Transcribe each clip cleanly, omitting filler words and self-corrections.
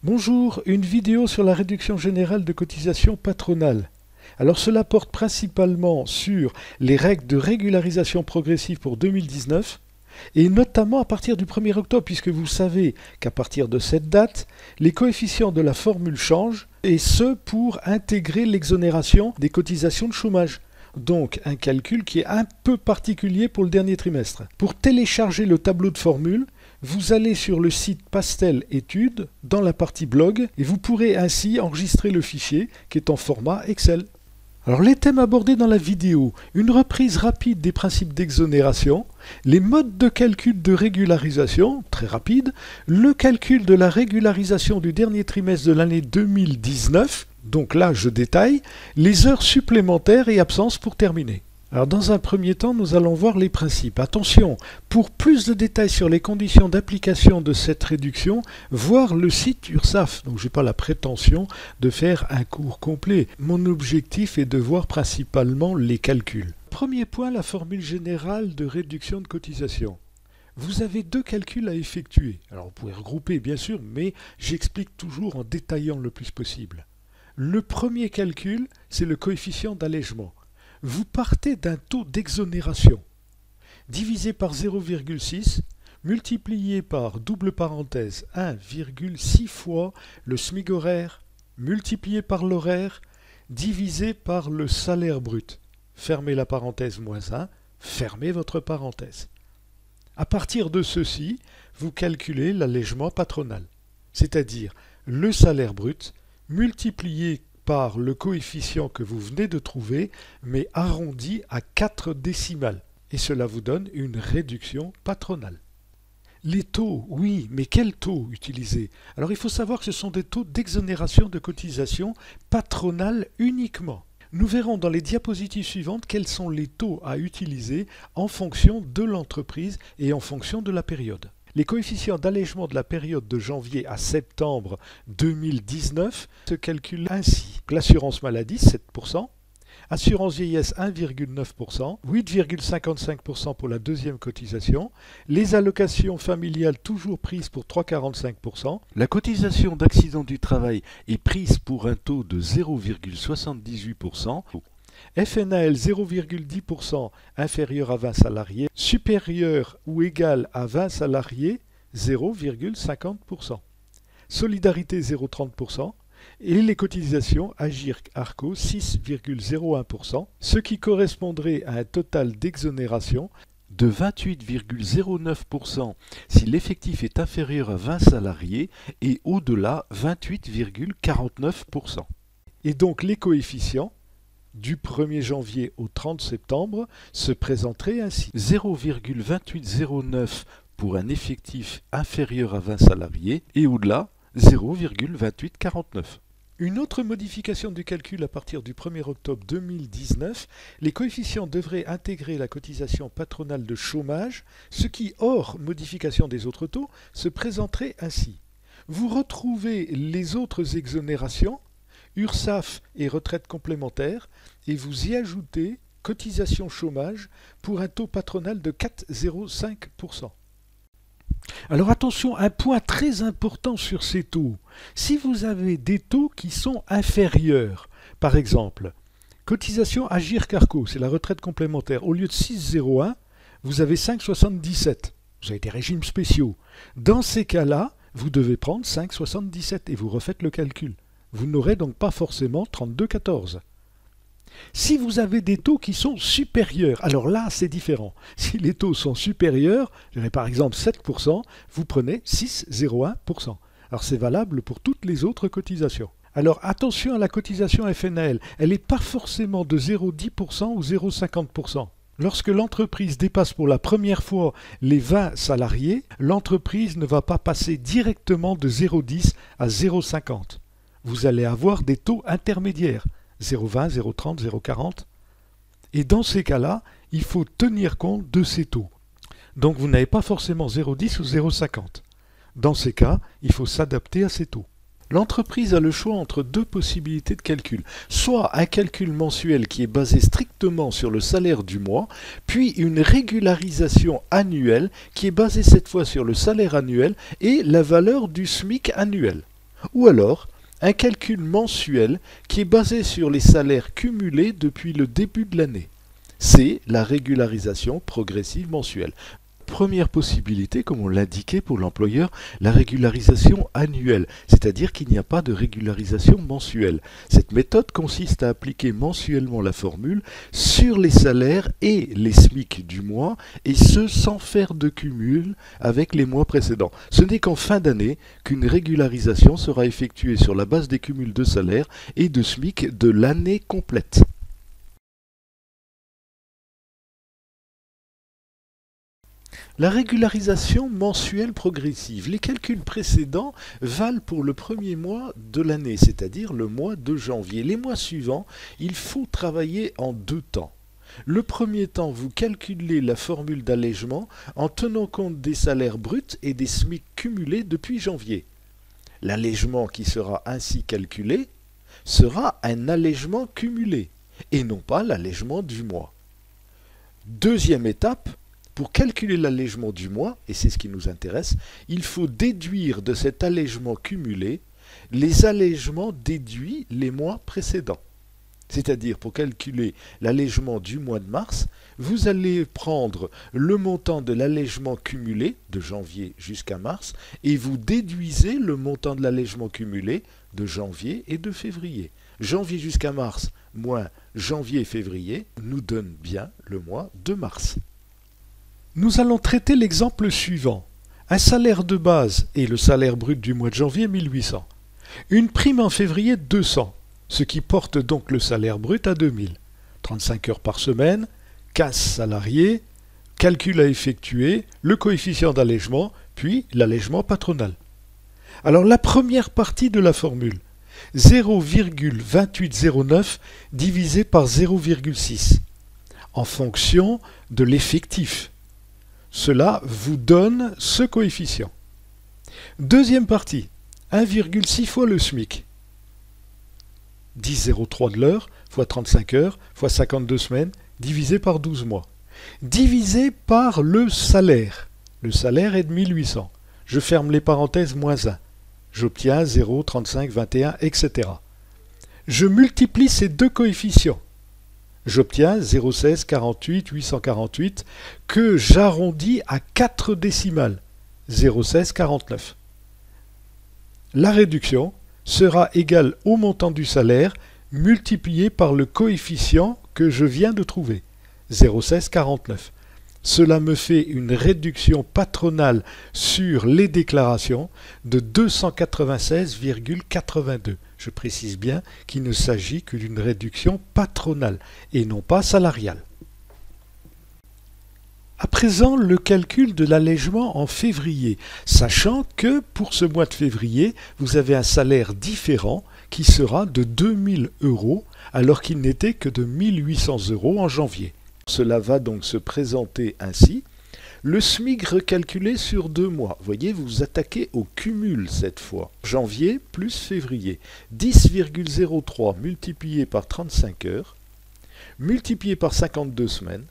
Bonjour, une vidéo sur la réduction générale de cotisation patronale. Alors cela porte principalement sur les règles de régularisation progressive pour 2019 et notamment à partir du 1er octobre puisque vous savez qu'à partir de cette date, les coefficients de la formule changent et ce pour intégrer l'exonération des cotisations de chômage. Donc un calcul qui est un peu particulier pour le dernier trimestre. Pour télécharger le tableau de formule, vous allez sur le site Pastel Études dans la partie blog et vous pourrez ainsi enregistrer le fichier qui est en format Excel. Alors les thèmes abordés dans la vidéo, une reprise rapide des principes d'exonération, les modes de calcul de régularisation, très rapide, le calcul de la régularisation du dernier trimestre de l'année 2019, donc là je détaille, les heures supplémentaires et absences pour terminer. Alors dans un premier temps, nous allons voir les principes. Attention, pour plus de détails sur les conditions d'application de cette réduction, voir le site URSSAF. Donc je n'ai pas la prétention de faire un cours complet. Mon objectif est de voir principalement les calculs. Premier point, la formule générale de réduction de cotisation. Vous avez deux calculs à effectuer. Alors vous pouvez regrouper bien sûr, mais j'explique toujours en détaillant le plus possible. Le premier calcul, c'est le coefficient d'allègement. Vous partez d'un taux d'exonération divisé par 0,6 multiplié par double parenthèse 1,6 fois le SMIC horaire multiplié par l'horaire divisé par le salaire brut. Fermez la parenthèse moins 1, fermez votre parenthèse. À partir de ceci, vous calculez l'allègement patronal, c'est-à-dire le salaire brut multiplié par le coefficient que vous venez de trouver, mais arrondi à 4 décimales. Et cela vous donne une réduction patronale. Les taux, oui, mais quels taux utiliser? Alors il faut savoir que ce sont des taux d'exonération de cotisation patronale uniquement. Nous verrons dans les diapositives suivantes quels sont les taux à utiliser en fonction de l'entreprise et en fonction de la période. Les coefficients d'allègement de la période de janvier à septembre 2019 se calculent ainsi. L'assurance maladie 7%, assurance vieillesse 1,9%, 8,55% pour la deuxième cotisation, les allocations familiales toujours prises pour 3,45%, la cotisation d'accident du travail est prise pour un taux de 0,78%, FNAL 0,10% inférieur à 20 salariés, supérieur ou égal à 20 salariés 0,50%. Solidarité 0,30% et les cotisations Agirc-Arco 6,01%, ce qui correspondrait à un total d'exonération de 28,09% si l'effectif est inférieur à 20 salariés et au-delà 28,49%. Et donc les coefficients du 1er janvier au 30 septembre se présenterait ainsi. 0,2809 pour un effectif inférieur à 20 salariés et au-delà 0,2849. Une autre modification du calcul à partir du 1er octobre 2019, les coefficients devraient intégrer la cotisation patronale de chômage, ce qui, hors modification des autres taux, se présenterait ainsi. Vous retrouvez les autres exonérations, URSSAF et retraite complémentaire, et vous y ajoutez cotisation chômage pour un taux patronal de 4,05%. Alors attention, un point très important sur ces taux. Si vous avez des taux qui sont inférieurs, par exemple, cotisation Agirc-Arco, c'est la retraite complémentaire, au lieu de 6,01, vous avez 5,77. Vous avez des régimes spéciaux. Dans ces cas-là, vous devez prendre 5,77 et vous refaites le calcul. Vous n'aurez donc pas forcément 32,14. Si vous avez des taux qui sont supérieurs, alors là c'est différent. Si les taux sont supérieurs, je dirais par exemple 7%, vous prenez 6,01%. Alors c'est valable pour toutes les autres cotisations. Alors attention à la cotisation FNAL, elle n'est pas forcément de 0,10% ou 0,50%. Lorsque l'entreprise dépasse pour la première fois les 20 salariés, l'entreprise ne va pas passer directement de 0,10 à 0,50. Vous allez avoir des taux intermédiaires, 0,20, 0,30, 0,40. Et dans ces cas-là, il faut tenir compte de ces taux. Donc vous n'avez pas forcément 0,10 ou 0,50. Dans ces cas, il faut s'adapter à ces taux. L'entreprise a le choix entre deux possibilités de calcul. Soit un calcul mensuel qui est basé strictement sur le salaire du mois, puis une régularisation annuelle qui est basée cette fois sur le salaire annuel et la valeur du SMIC annuel. Ou alors, un calcul mensuel qui est basé sur les salaires cumulés depuis le début de l'année. C'est la régularisation progressive mensuelle. Première possibilité, comme on l'indiquait pour l'employeur, la régularisation annuelle, c'est-à-dire qu'il n'y a pas de régularisation mensuelle. Cette méthode consiste à appliquer mensuellement la formule sur les salaires et les SMIC du mois, et ce sans faire de cumul avec les mois précédents. Ce n'est qu'en fin d'année qu'une régularisation sera effectuée sur la base des cumuls de salaires et de SMIC de l'année complète. La régularisation mensuelle progressive. Les calculs précédents valent pour le premier mois de l'année, c'est-à-dire le mois de janvier. Les mois suivants, il faut travailler en deux temps. Le premier temps, vous calculez la formule d'allègement en tenant compte des salaires bruts et des SMIC cumulés depuis janvier. L'allègement qui sera ainsi calculé sera un allègement cumulé et non pas l'allègement du mois. Deuxième étape, pour calculer l'allègement du mois, et c'est ce qui nous intéresse, il faut déduire de cet allègement cumulé les allègements déduits les mois précédents. C'est-à-dire, pour calculer l'allègement du mois de mars, vous allez prendre le montant de l'allègement cumulé de janvier jusqu'à mars et vous déduisez le montant de l'allègement cumulé de janvier et de février. Janvier jusqu'à mars moins janvier et février nous donne bien le mois de mars. Nous allons traiter l'exemple suivant. Un salaire de base et le salaire brut du mois de janvier 1800. Une prime en février 200, ce qui porte donc le salaire brut à 2000. 35 heures par semaine, 15 salariés, calcul à effectuer, le coefficient d'allègement, puis l'allègement patronal. Alors la première partie de la formule, 0,2809 divisé par 0,6, en fonction de l'effectif. Cela vous donne ce coefficient. Deuxième partie, 1,6 fois le SMIC. 10,03 de l'heure, fois 35 heures, fois 52 semaines, divisé par 12 mois. Divisé par le salaire. Le salaire est de 1800. Je ferme les parenthèses, moins 1. J'obtiens 0, 35, 21, etc. Je multiplie ces deux coefficients. J'obtiens 0,16, 48, 848 que j'arrondis à 4 décimales, 0,16, 49. La réduction sera égale au montant du salaire multiplié par le coefficient que je viens de trouver, 0,16, 49. Cela me fait une réduction patronale sur les déclarations de 296,82. Je précise bien qu'il ne s'agit que d'une réduction patronale et non pas salariale. À présent, le calcul de l'allègement en février, sachant que pour ce mois de février, vous avez un salaire différent qui sera de 2000 € alors qu'il n'était que de 1800 € en janvier. Cela va donc se présenter ainsi. Le SMIC recalculé sur 2 mois. Vous voyez, vous vous attaquez au cumul cette fois. Janvier plus février. 10,03 multiplié par 35 heures, multiplié par 52 semaines,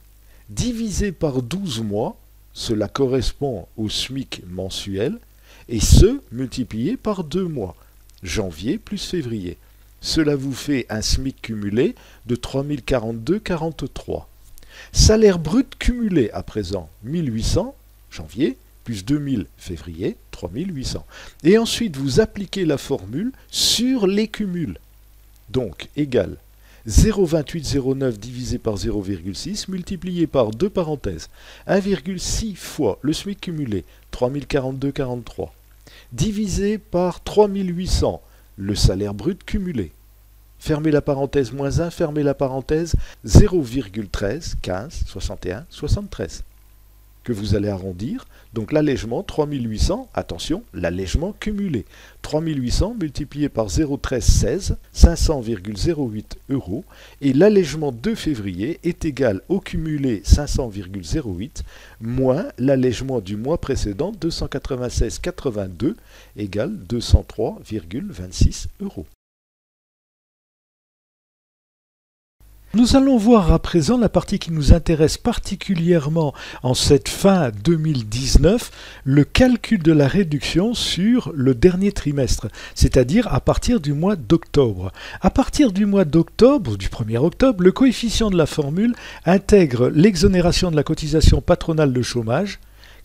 divisé par 12 mois, cela correspond au SMIC mensuel, et ce, multiplié par 2 mois. Janvier plus février. Cela vous fait un SMIC cumulé de 3042,43. Salaire brut cumulé à présent, 1800, janvier, plus 2000, février, 3800. Et ensuite, vous appliquez la formule sur les cumuls. Donc, égal 0,2809 divisé par 0,6 multiplié par 2 parenthèses, 1,6 fois le SMIC cumulé, 3042,43, divisé par 3800, le salaire brut cumulé. Fermez la parenthèse, moins 1, fermez la parenthèse, 0,13, 15, 61, 73. Que vous allez arrondir. Donc l'allègement, 3800, attention, l'allègement cumulé. 3800 multiplié par 0,13, 16, 500,08 €. Et l'allègement de février est égal au cumulé 500,08 moins l'allègement du mois précédent, 296,82, égale 203,26 €. Nous allons voir à présent la partie qui nous intéresse particulièrement en cette fin 2019, le calcul de la réduction sur le dernier trimestre, c'est-à-dire à partir du mois d'octobre. À partir du mois d'octobre, du 1er octobre, le coefficient de la formule intègre l'exonération de la cotisation patronale de chômage,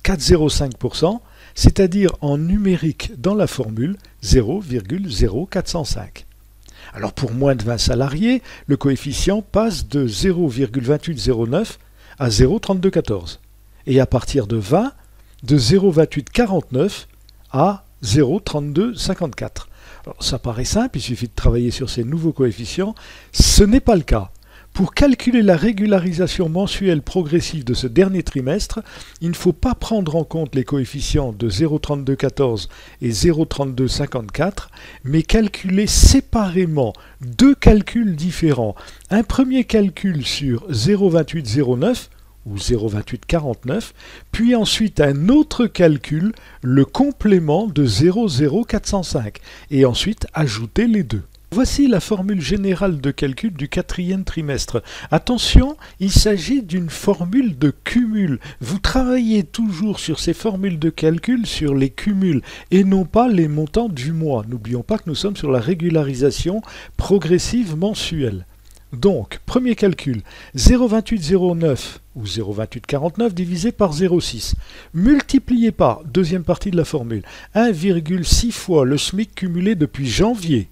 4,05%, c'est-à-dire en numérique dans la formule 0,0405. Alors pour moins de 20 salariés, le coefficient passe de 0,2809 à 0,3214. Et à partir de 20, de 0,2849 à 0,3254. Alors ça paraît simple, il suffit de travailler sur ces nouveaux coefficients. Ce n'est pas le cas. Pour calculer la régularisation mensuelle progressive de ce dernier trimestre, il ne faut pas prendre en compte les coefficients de 0,3214 et 0,3254, mais calculer séparément deux calculs différents. Un premier calcul sur 0,2809 ou 0,2849, puis ensuite un autre calcul, le complément de 0,0405, et ensuite ajouter les deux. Voici la formule générale de calcul du quatrième trimestre. Attention, il s'agit d'une formule de cumul. Vous travaillez toujours sur ces formules de calcul sur les cumuls et non pas les montants du mois. N'oublions pas que nous sommes sur la régularisation progressive mensuelle. Donc, premier calcul, 0,2809 ou 0,2849 divisé par 0,6, multiplié par, deuxième partie de la formule, 1,6 fois le SMIC cumulé depuis janvier,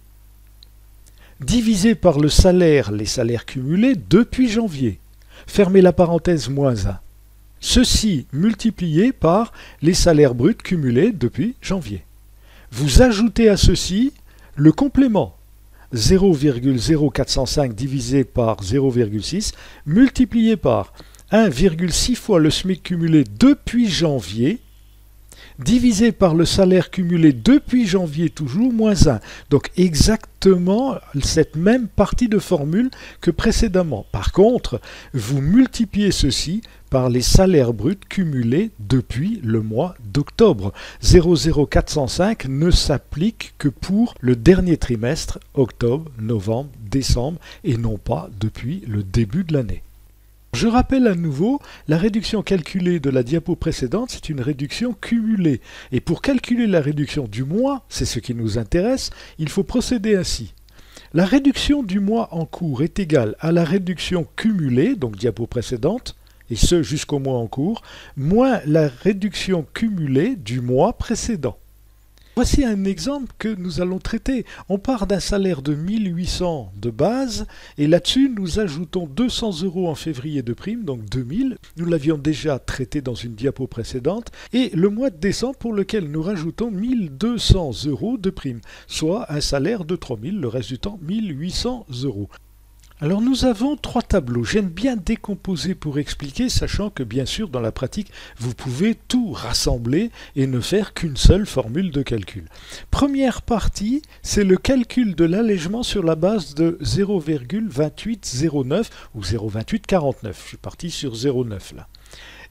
divisé par le salaire, les salaires cumulés depuis janvier. Fermez la parenthèse moins 1. Ceci multiplié par les salaires bruts cumulés depuis janvier. Vous ajoutez à ceci le complément 0,0405 divisé par 0,6 multiplié par 1,6 fois le SMIC cumulé depuis janvier divisé par le salaire cumulé depuis janvier toujours, moins 1. Donc exactement cette même partie de formule que précédemment. Par contre, vous multipliez ceci par les salaires bruts cumulés depuis le mois d'octobre. 0,0405 ne s'applique que pour le dernier trimestre, octobre, novembre, décembre, et non pas depuis le début de l'année. Je rappelle à nouveau, la réduction calculée de la diapo précédente, c'est une réduction cumulée. Et pour calculer la réduction du mois, c'est ce qui nous intéresse, il faut procéder ainsi. La réduction du mois en cours est égale à la réduction cumulée, donc diapo précédente, et ce jusqu'au mois en cours, moins la réduction cumulée du mois précédent. Voici un exemple que nous allons traiter. On part d'un salaire de 1800 de base et là-dessus nous ajoutons 200 € en février de prime, donc 2000. Nous l'avions déjà traité dans une diapo précédente. Et le mois de décembre pour lequel nous rajoutons 1200 € de prime, soit un salaire de 3000, le reste du temps 1800 €. Alors nous avons trois tableaux. J'aime bien décomposer pour expliquer, sachant que bien sûr dans la pratique, vous pouvez tout rassembler et ne faire qu'une seule formule de calcul. Première partie, c'est le calcul de l'allègement sur la base de 0,2809 ou 0,2849. Je suis parti sur 0,9 là.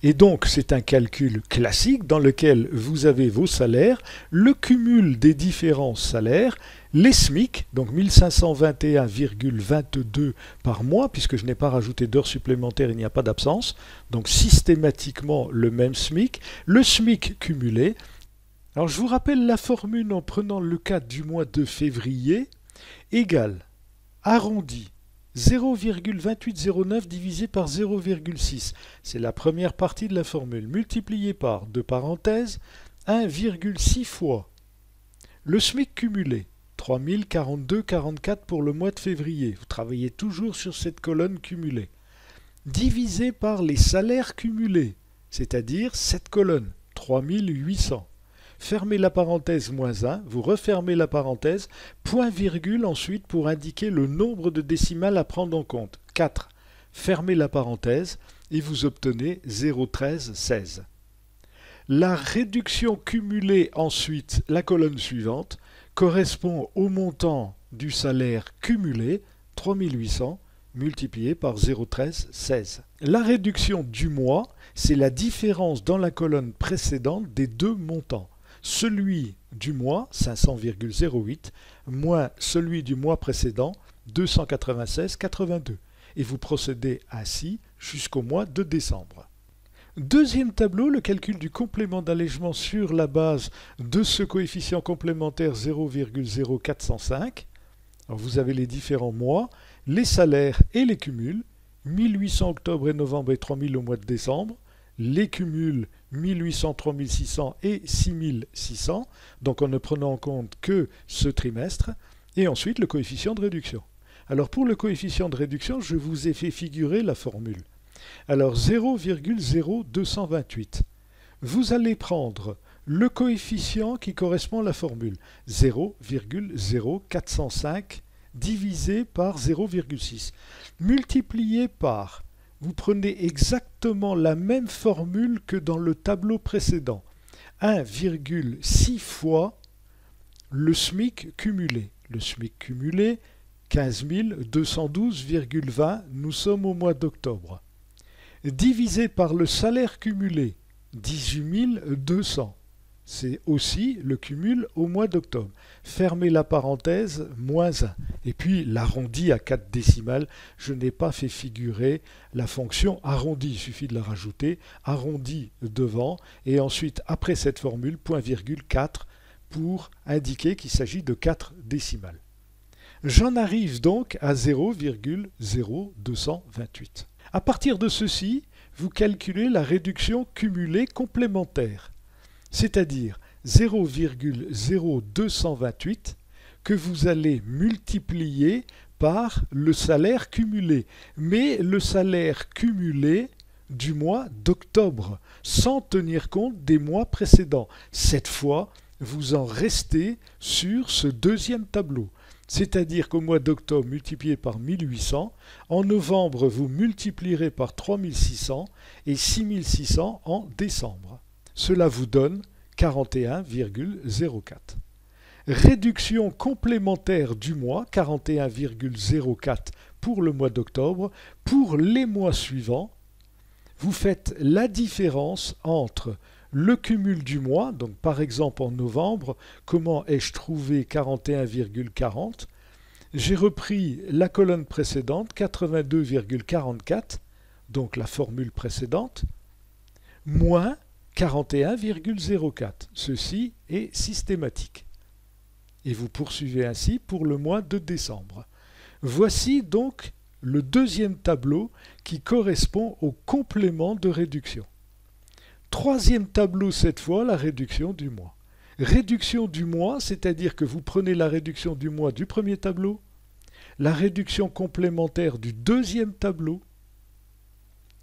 Et donc, c'est un calcul classique dans lequel vous avez vos salaires, le cumul des différents salaires, les SMIC, donc 1521,22 par mois, puisque je n'ai pas rajouté d'heures supplémentaires, il n'y a pas d'absence, donc systématiquement le même SMIC, le SMIC cumulé. Alors, je vous rappelle la formule en prenant le cas du mois de février, égale, arrondi, 0,2809 divisé par 0,6. C'est la première partie de la formule. Multiplié par, de parenthèses, 1,6 fois le SMIC cumulé, 3042,44 pour le mois de février. Vous travaillez toujours sur cette colonne cumulée. Divisé par les salaires cumulés, c'est-à-dire cette colonne, 3800. Fermez la parenthèse moins 1, vous refermez la parenthèse, point virgule ensuite pour indiquer le nombre de décimales à prendre en compte, 4. Fermez la parenthèse et vous obtenez 0,1316. La réduction cumulée ensuite, la colonne suivante, correspond au montant du salaire cumulé, 3800, multiplié par 0,1316. La réduction du mois, c'est la différence dans la colonne précédente des deux montants. Celui du mois, 500,08, moins celui du mois précédent, 296,82. et vous procédez ainsi jusqu'au mois de décembre. Deuxième tableau, le calcul du complément d'allègement sur la base de ce coefficient complémentaire 0,0405. Alors vous avez les différents mois, les salaires et les cumuls, 1800 octobre et novembre et 3000 au mois de décembre, les cumuls 1800, 3600 et 6600, donc en ne prenant en compte que ce trimestre, et ensuite le coefficient de réduction. Alors pour le coefficient de réduction, je vous ai fait figurer la formule. Alors 0,0228. Vous allez prendre le coefficient qui correspond à la formule, 0,0405 divisé par 0,6. Multiplié par, vous prenez exactement la même formule que dans le tableau précédent, 1,6 fois le SMIC cumulé. Le SMIC cumulé, 15 212,20, nous sommes au mois d'octobre. Divisé par le salaire cumulé, 18 200. C'est aussi le cumul au mois d'octobre. Fermez la parenthèse, moins 1. Et puis l'arrondi à 4 décimales, je n'ai pas fait figurer la fonction arrondi. Il suffit de la rajouter, arrondi devant, et ensuite, après cette formule, point virgule 4 pour indiquer qu'il s'agit de 4 décimales. J'en arrive donc à 0,0228. À partir de ceci, vous calculez la réduction cumulée complémentaire, c'est-à-dire 0,0228 que vous allez multiplier par le salaire cumulé, mais le salaire cumulé du mois d'octobre, sans tenir compte des mois précédents. Cette fois, vous en restez sur ce deuxième tableau. C'est-à-dire qu'au mois d'octobre multiplié par 1800, en novembre vous multiplierez par 3600 et 6600 en décembre. Cela vous donne 41,04. Réduction complémentaire du mois, 41,04 pour le mois d'octobre. Pour les mois suivants, vous faites la différence entre le cumul du mois, donc par exemple en novembre, comment ai-je trouvé 41,40 ? J'ai repris la colonne précédente, 82,44, donc la formule précédente, moins 41,04. Ceci est systématique. Et vous poursuivez ainsi pour le mois de décembre. Voici donc le deuxième tableau qui correspond au complément de réduction. Troisième tableau cette fois, la réduction du mois. Réduction du mois, c'est-à-dire que vous prenez la réduction du mois du premier tableau, la réduction complémentaire du deuxième tableau.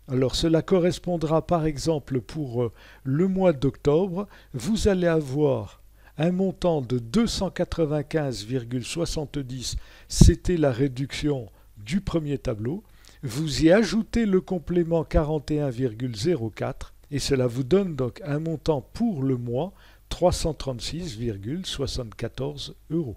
Alors cela correspondra par exemple pour le mois d'octobre, vous allez avoir un montant de 295,70, c'était la réduction du premier tableau. Vous y ajoutez le complément 41,04 et cela vous donne donc un montant pour le mois 336,74 €.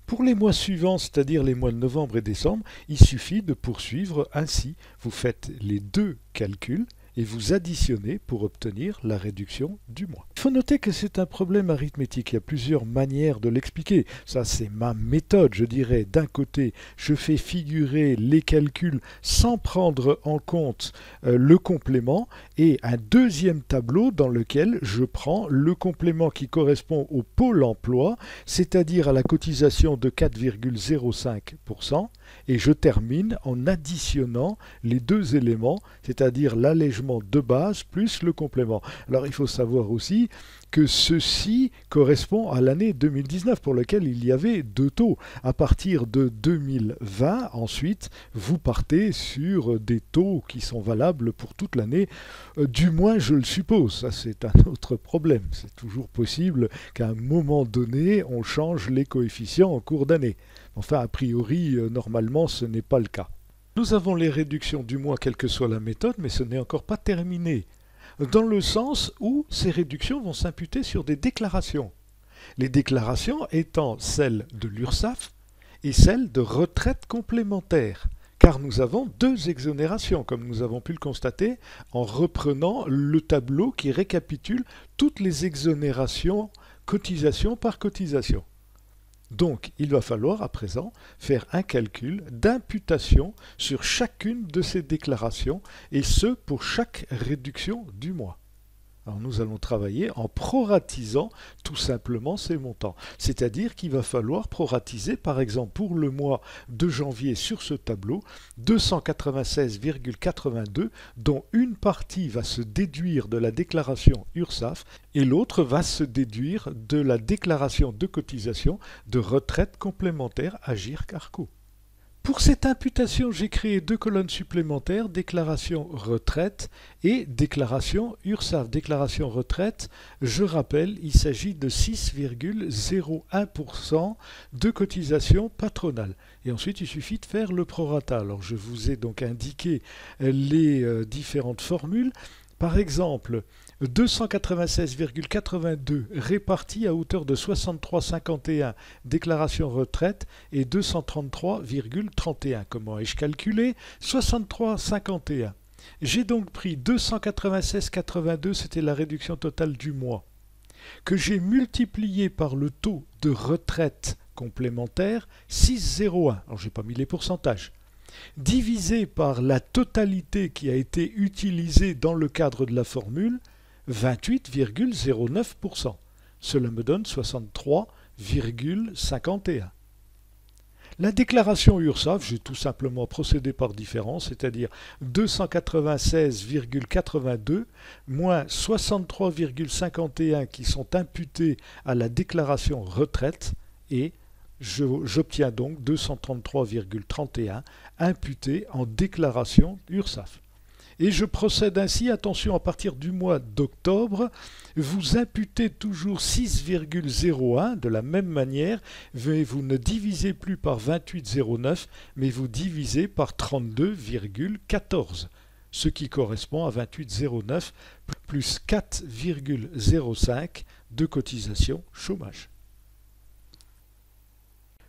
Pour les mois suivants, c'est-à-dire les mois de novembre et décembre, il suffit de poursuivre ainsi. Vous faites les deux calculs et vous additionnez pour obtenir la réduction du mois. Il faut noter que c'est un problème arithmétique. Il y a plusieurs manières de l'expliquer. Ça, c'est ma méthode, je dirais. D'un côté, je fais figurer les calculs sans prendre en compte le complément et un deuxième tableau dans lequel je prends le complément qui correspond au pôle emploi, c'est-à-dire à la cotisation de 4,05%, et je termine en additionnant les deux éléments, c'est-à-dire l'allègement de base plus le complément. Alors il faut savoir aussi que ceci correspond à l'année 2019 pour laquelle il y avait deux taux. À partir de 2020, ensuite, vous partez sur des taux qui sont valables pour toute l'année, du moins je le suppose. Ça c'est un autre problème. C'est toujours possible qu'à un moment donné, on change les coefficients en cours d'année. Enfin, a priori, normalement, ce n'est pas le cas. Nous avons les réductions du mois, quelle que soit la méthode, mais ce n'est encore pas terminé, dans le sens où ces réductions vont s'imputer sur des déclarations. Les déclarations étant celles de l'URSSAF et celles de retraite complémentaire, car nous avons deux exonérations, comme nous avons pu le constater en reprenant le tableau qui récapitule toutes les exonérations cotisation par cotisation. Donc, il va falloir à présent faire un calcul d'imputation sur chacune de ces déclarations, et ce pour chaque réduction du mois. Alors nous allons travailler en proratisant tout simplement ces montants. C'est-à-dire qu'il va falloir proratiser, par exemple pour le mois de janvier sur ce tableau, 296,82, dont une partie va se déduire de la déclaration URSSAF et l'autre va se déduire de la déclaration de cotisation de retraite complémentaire Agirc-Arrco. Pour cette imputation, j'ai créé deux colonnes supplémentaires, déclaration retraite et déclaration URSSAF. Déclaration retraite, je rappelle, il s'agit de 6,01% de cotisation patronale. Et ensuite, il suffit de faire le prorata. Alors, je vous ai donc indiqué les différentes formules. Par exemple, 296,82 répartis à hauteur de 63,51 déclaration retraite et 233,31. Comment ai-je calculé 63,51. J'ai donc pris 296,82, c'était la réduction totale du mois, que j'ai multiplié par le taux de retraite complémentaire 6,01. Alors j'ai pas mis les pourcentages. Divisé par la totalité qui a été utilisée dans le cadre de la formule, 28,09%. Cela me donne 63,51. La déclaration URSSAF, j'ai tout simplement procédé par différence, c'est-à-dire 296,82 moins 63,51 qui sont imputés à la déclaration retraite et j'obtiens donc 233,31 imputés en déclaration URSSAF. Et je procède ainsi, attention, à partir du mois d'octobre, vous imputez toujours 6,01 de la même manière, mais vous ne divisez plus par 28,09, mais vous divisez par 32,14, ce qui correspond à 28,09 plus 4,05 de cotisation chômage.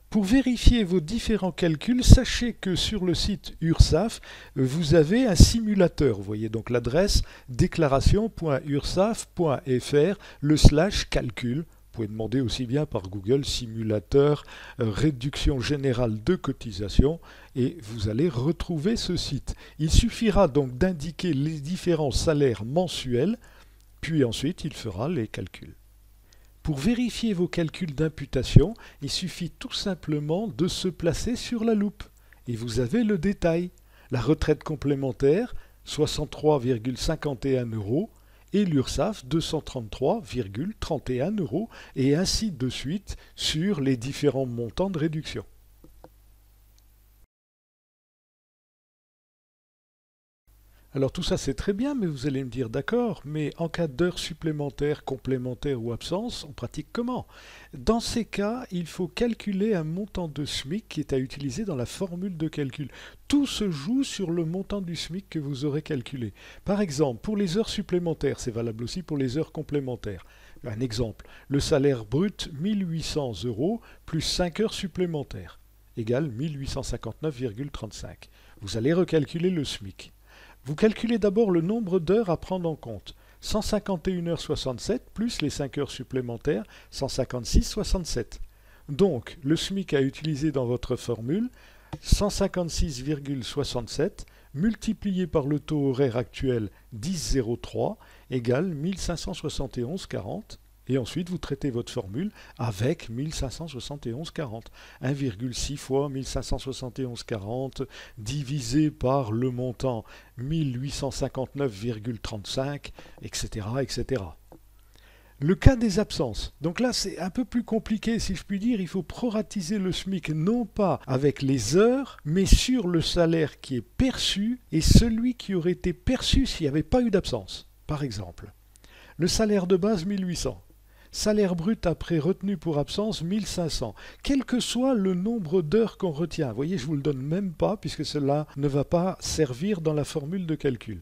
Pour vérifier vos différents calculs, sachez que sur le site URSSAF, vous avez un simulateur. Vous voyez donc l'adresse déclaration.ursaf.fr/calcul. Vous pouvez demander aussi bien par Google simulateur réduction générale de cotisation et vous allez retrouver ce site. Il suffira donc d'indiquer les différents salaires mensuels, puis ensuite il fera les calculs. Pour vérifier vos calculs d'imputation, il suffit tout simplement de se placer sur la loupe. Et vous avez le détail. La retraite complémentaire, 63,51 € et l'URSSAF, 233,31 €, et ainsi de suite sur les différents montants de réduction. Alors tout ça c'est très bien, mais vous allez me dire d'accord, mais en cas d'heures supplémentaires, complémentaires ou absence, on pratique comment? Dans ces cas, il faut calculer un montant de SMIC qui est à utiliser dans la formule de calcul. Tout se joue sur le montant du SMIC que vous aurez calculé. Par exemple, pour les heures supplémentaires, c'est valable aussi pour les heures complémentaires. Un exemple, le salaire brut 1800 € plus 5 heures supplémentaires égale 1859,35. Vous allez recalculer le SMIC. Vous calculez d'abord le nombre d'heures à prendre en compte. 151,67 h plus les 5 heures supplémentaires, 156,67. Donc, le SMIC à utiliser dans votre formule, 156,67 multiplié par le taux horaire actuel 10,03 égale 1571,40. Et ensuite, vous traitez votre formule avec 1571,40. 1,6 fois 1571,40 divisé par le montant 1859,35, etc., etc. Le cas des absences. Donc là, c'est un peu plus compliqué, si je puis dire. Il faut proratiser le SMIC, non pas avec les heures, mais sur le salaire qui est perçu et celui qui aurait été perçu s'il n'y avait pas eu d'absence. Par exemple, le salaire de base 1800. Salaire brut après retenue pour absence 1500. Quel que soit le nombre d'heures qu'on retient. Vous voyez, je ne vous le donne même pas puisque cela ne va pas servir dans la formule de calcul.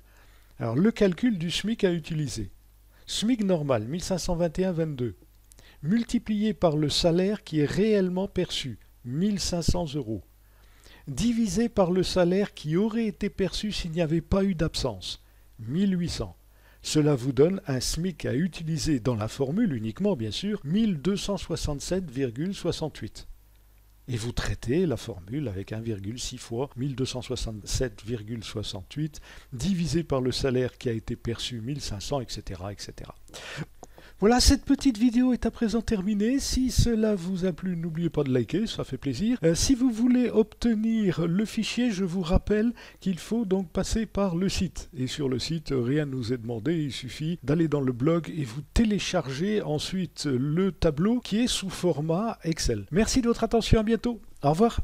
Alors, le calcul du SMIC à utiliser. SMIC normal, 1521,22. Multiplié par le salaire qui est réellement perçu, 1500 €. Divisé par le salaire qui aurait été perçu s'il n'y avait pas eu d'absence, 1800. Cela vous donne un SMIC à utiliser dans la formule uniquement, bien sûr, 1267,68. Et vous traitez la formule avec 1,6 fois 1267,68 divisé par le salaire qui a été perçu 1500, etc., etc. Voilà, cette petite vidéo est à présent terminée. Si cela vous a plu, n'oubliez pas de liker, ça fait plaisir. Si vous voulez obtenir le fichier, je vous rappelle qu'il faut donc passer par le site. Et sur le site, rien ne nous est demandé, il suffit d'aller dans le blog et vous téléchargez ensuite le tableau qui est sous format Excel. Merci de votre attention, à bientôt. Au revoir.